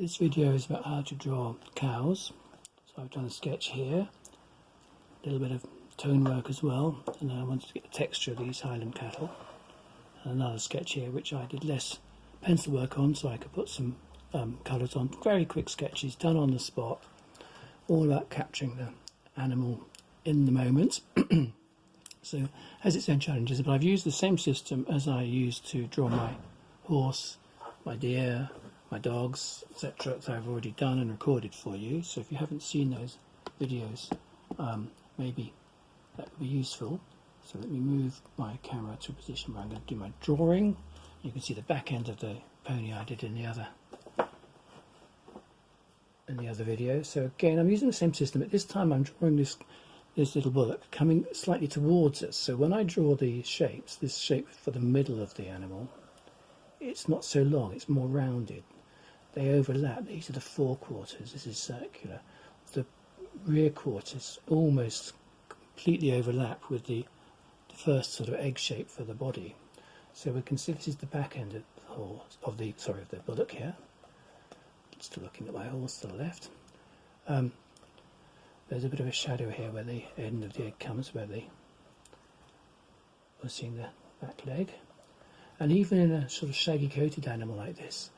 This video is about how to draw cows. So I've done a sketch here, a little bit of tone work as well, and then I wanted to get the texture of these Highland cattle. And another sketch here which I did less pencil work on so I could put some colours on. Very quick sketches done on the spot, all about capturing the animal in the moment. So has its own challenges, but I've used the same system as I used to draw my horse, my deer, my dogs, etc. that I've already done and recorded for you. So if you haven't seen those videos, maybe that would be useful. So let me move my camera to a position where I'm going to do my drawing. You can see the back end of the pony I did in the other video. So again, I'm using the same system, but this time I'm drawing this little bullock coming slightly towards us. So when I draw these shapes, this shape for the middle of the animal, it's not so long, it's more rounded. They overlap. These are the forequarters, this is circular. The rear quarters almost completely overlap with the first sort of egg shape for the body. So we can see this is the back end of the horse, of the bullock here. Still looking at my horse to the left. There's a bit of a shadow here where the end of the egg comes, where we're seeing the back leg. And even in a sort of shaggy coated animal like this,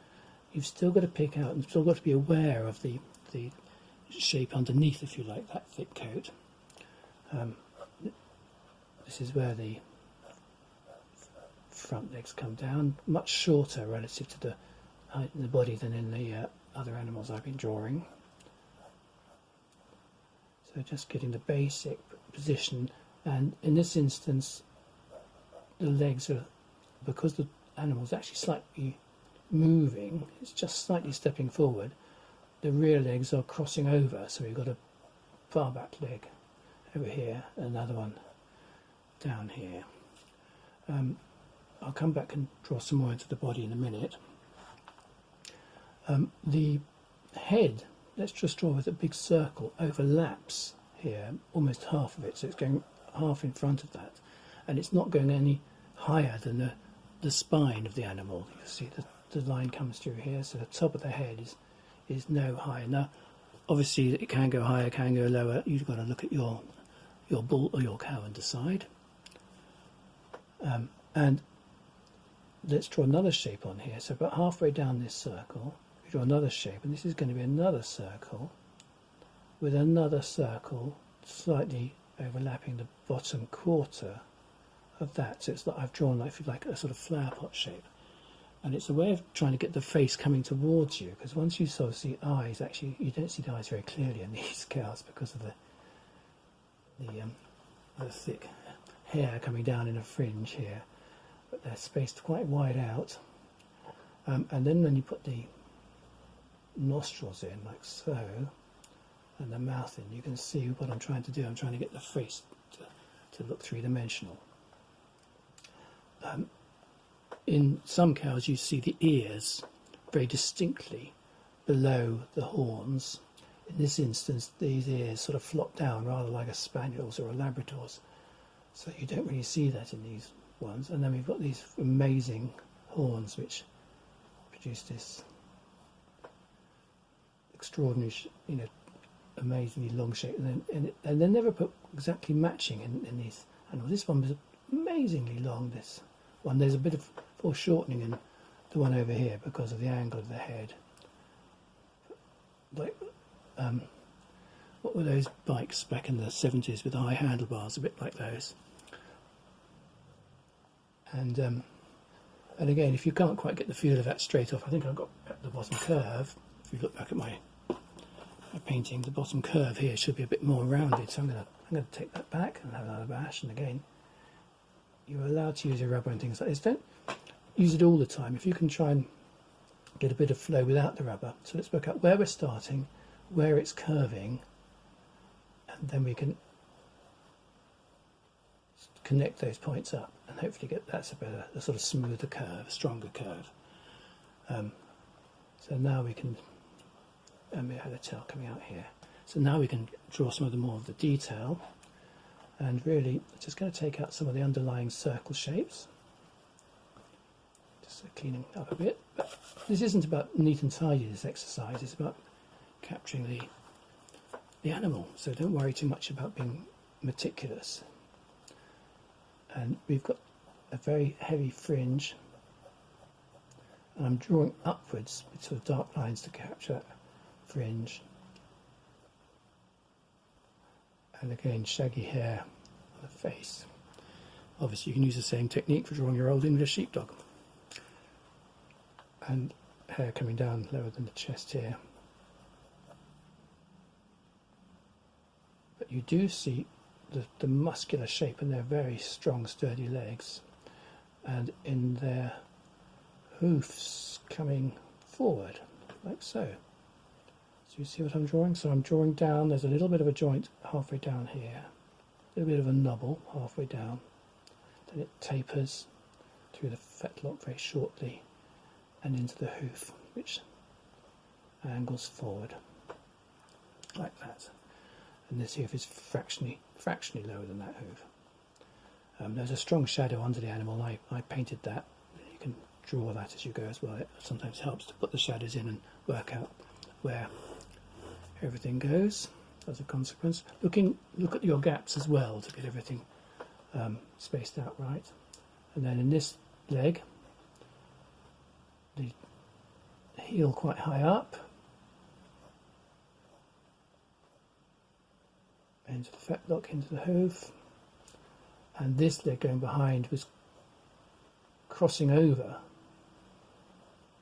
you've still got to pick out and still got to be aware of the shape underneath, if you like, that thick coat. This is where the front legs come down, much shorter relative to the height of the body than in the other animals I've been drawing. So just getting the basic position, and in this instance the legs are, because the animal's actually slightly moving, it's just slightly stepping forward, the rear legs are crossing over, so we've got a far back leg over here, another one down here. I'll come back and draw some more into the body in a minute. The head, let's just draw with a big circle, overlaps here, almost half of it, so it's going half in front of that, and it's not going any higher than the spine of the animal. You see the line comes through here, so the top of the head is no higher. Now obviously it can go higher, can go lower. You've got to look at your bull or your cow and decide. And let's draw another shape on here. So about halfway down this circle we draw another shape, and this is going to be another circle with another circle slightly overlapping the bottom quarter of that. So it's like I've drawn, like, if you like, a sort of flower pot shape, and it's a way of trying to get the face coming towards you, because once you sort of see eyes, actually you don't see the eyes very clearly in these cows because of the thick hair coming down in a fringe here, but they're spaced quite wide out. And then when you put the nostrils in like so and the mouth in, you can see what I'm trying to do. I'm trying to get the face to look three-dimensional. In some cows you see the ears very distinctly below the horns. In this instance these ears sort of flop down rather like a spaniel's or a labrador's, so you don't really see that in these ones. And then we've got these amazing horns which produce this extraordinary, amazingly long shape, and they're never put exactly matching in these animals. This one was amazingly long, this one. There's a bit of foreshortening in the one over here because of the angle of the head. Like, what were those bikes back in the 70s with the high handlebars? A bit like those. And again, if you can't quite get the feel of that straight off, I think I've got the bottom curve. If you look back at my painting, the bottom curve here should be a bit more rounded. So I'm going to take that back and have another bash. And again, you're allowed to use your rubber and things like this. Don't use it all the time. If you can try and get a bit of flow without the rubber. So let's work out where we're starting, where it's curving, and then we can connect those points up and hopefully get that's a sort of smoother curve, stronger curve. So now we can, we had a tail coming out here. So now we can draw some of the more of the detail, and really just going to take out some of the underlying circle shapes. So cleaning up a bit. But this isn't about neat and tidy, this exercise. It's about capturing the animal. So don't worry too much about being meticulous. And we've got a very heavy fringe. And I'm drawing upwards with sort of dark lines to capture that fringe. And again, shaggy hair on the face. Obviously you can use the same technique for drawing your old English sheepdog. And hair coming down lower than the chest here. But you do see the muscular shape in their very strong, sturdy legs, and in their hoofs coming forward, like so. So you see what I'm drawing? So I'm drawing down, there's a little bit of a joint halfway down here, a little bit of a knobble halfway down, then it tapers through the fetlock very shortly and into the hoof, which angles forward, like that. And this hoof is fractionally lower than that hoof. There's a strong shadow under the animal. I painted that. You can draw that as you go as well. It sometimes helps to put the shadows in and work out where everything goes as a consequence. Look at your gaps as well to get everything spaced out right. And then in this leg, the heel quite high up, into the fetlock, into the hoof, and this leg going behind was crossing over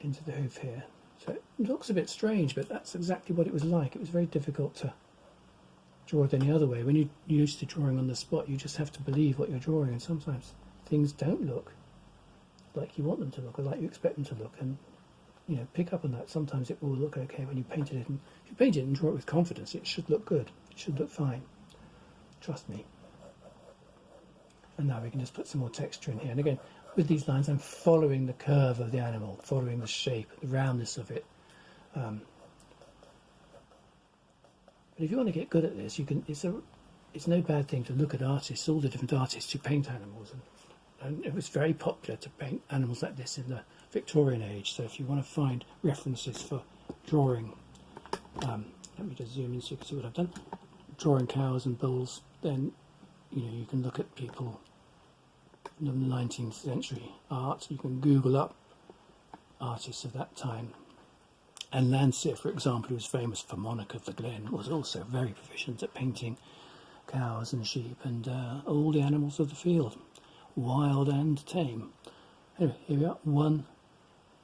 into the hoof here. So it looks a bit strange, but that's exactly what it was like. It was very difficult to draw it any other way. When you're used to drawing on the spot, you just have to believe what you're drawing, and sometimes things don't look like you want them to look or like you expect them to look, and you know, pick up on that. Sometimes it will look okay when you painted it, and if you paint it and draw it with confidence, it should look good. It should look fine. Trust me. And now we can just put some more texture in here. And again, with these lines, I'm following the curve of the animal, following the shape, the roundness of it. But if you want to get good at this, you can. It's no bad thing to look at artists, all the different artists who paint animals. And it was very popular to paint animals like this in the Victorian age. So if you want to find references for drawing, let me just zoom in so you can see what I've done. Drawing cows and bulls, then you know you can look at people from the 19th century art. You can Google up artists of that time. And Landseer, for example, who was famous for Monarch of the Glen, was also very proficient at painting cows and sheep and all the animals of the field, wild and tame. Anyway, here we are, one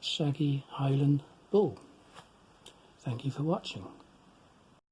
shaggy Highland bull. Thank you for watching.